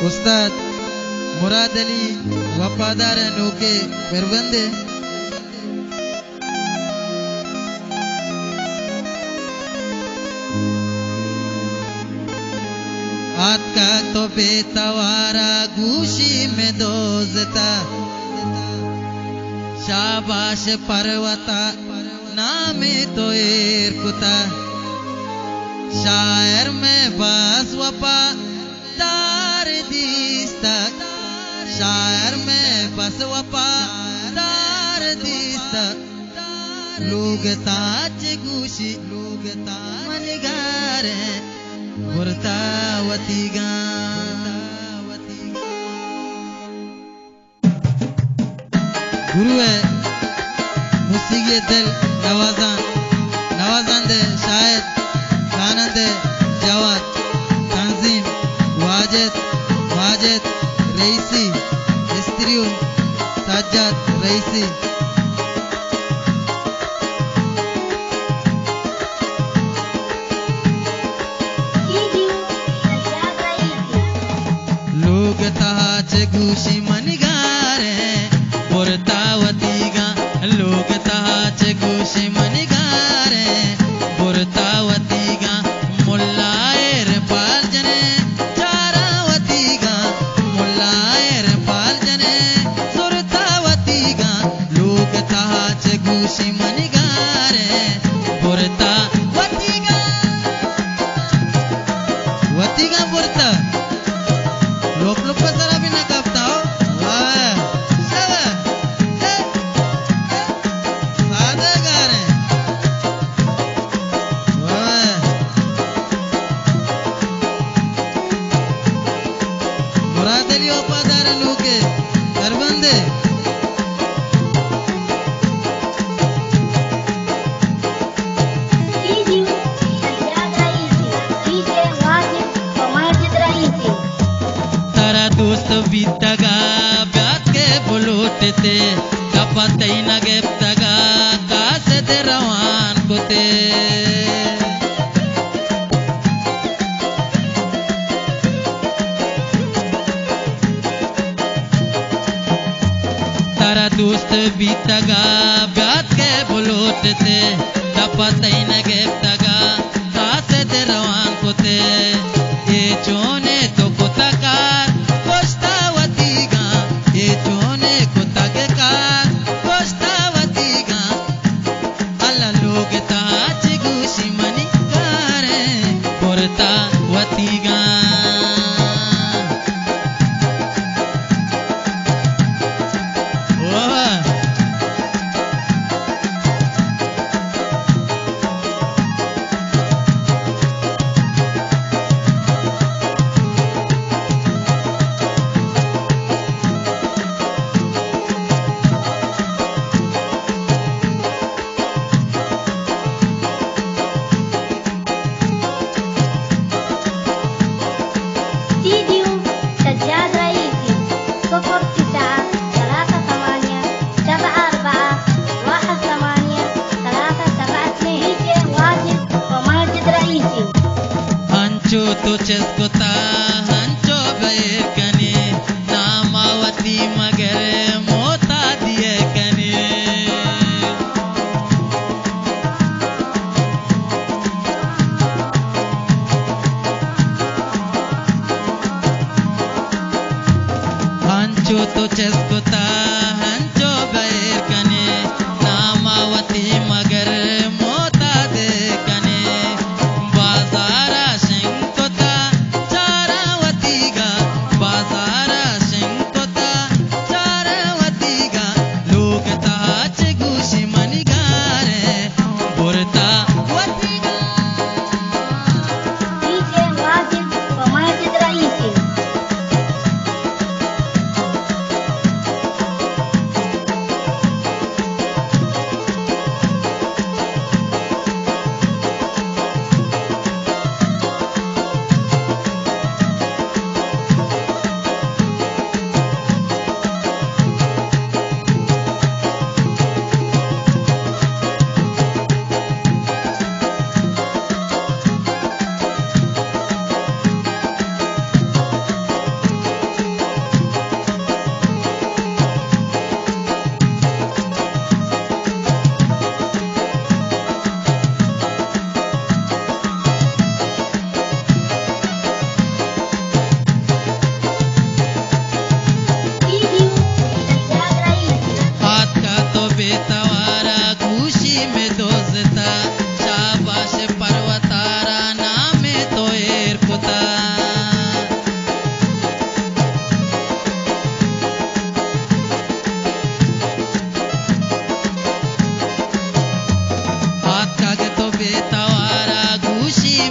उस्ताद मुराद अली वफादार नोके बेरबंदे हाथ का तो बेतवारा गूशी में दोजता शाबाश पर्वता नामे तो एरकुता शायर में बस वफा दार दिस्ता शायर में बस वफा दार दिस्ता लोग ताज गूशी लोग मनगारे बुरतावतीगा गुरु है मुसीगे दिल नवाजान दे शायद खानंद जवाद तंजीम वाजिद रईसी स्त्रियों सज्जाद रईसी लोग ताज घूशी मनगारे बुरतावतीगा लोग ताज घूशी मनगारे बुरतावतीगा मुल्लाएर पाल जने चारावतीगा मुल्लाएर पाल जने सुरतावतीगा लोग ताज घूशी मनगारे बुरतावतीगा वतीगा बुरता लोप जरा भी ना कापता हो सादे गा रहे मुराद अली वफादार नूके दरबंदे दोस्त बीतगा ब्यात के बुलूटते कपतई न गेप्तगा कासे दे रवान कोते तारा दोस्त बीतगा ब्यात के बुलूटते कपतई न गेप्तगा कासे दे रवान कोते ये चोने तो कोताकार तो चस्कोता हंचो बैर कने नामावती मगर मोता दिए कने हंचो तो चस्कोता हंचो बैर कने नामावती मगर मोता दे कने बाजारा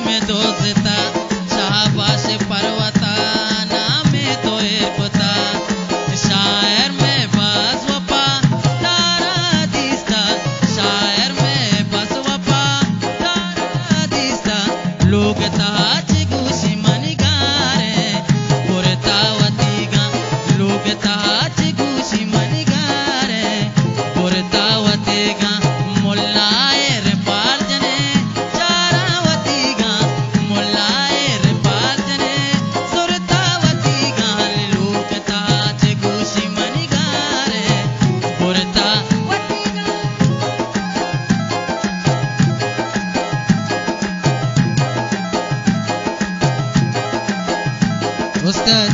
में दोस्ता शाबाश पर्वता नामे तो एरपता शायर में बस वफा तारा दिस्ता शायर में बस वफा तारा दिस्ता लोग ताज गुशी मनिगारे पुरतावतीगा लोग ताज गुशी मनिगारे पुरतावतीगा मुल्लाएर पार्जने चारावतीगा मुल्लाएर पार्जने सुरतावतीगा लोग ताज गुशी मनिगारे पुरतावतीगा उस्ताद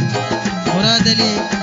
मुराद अली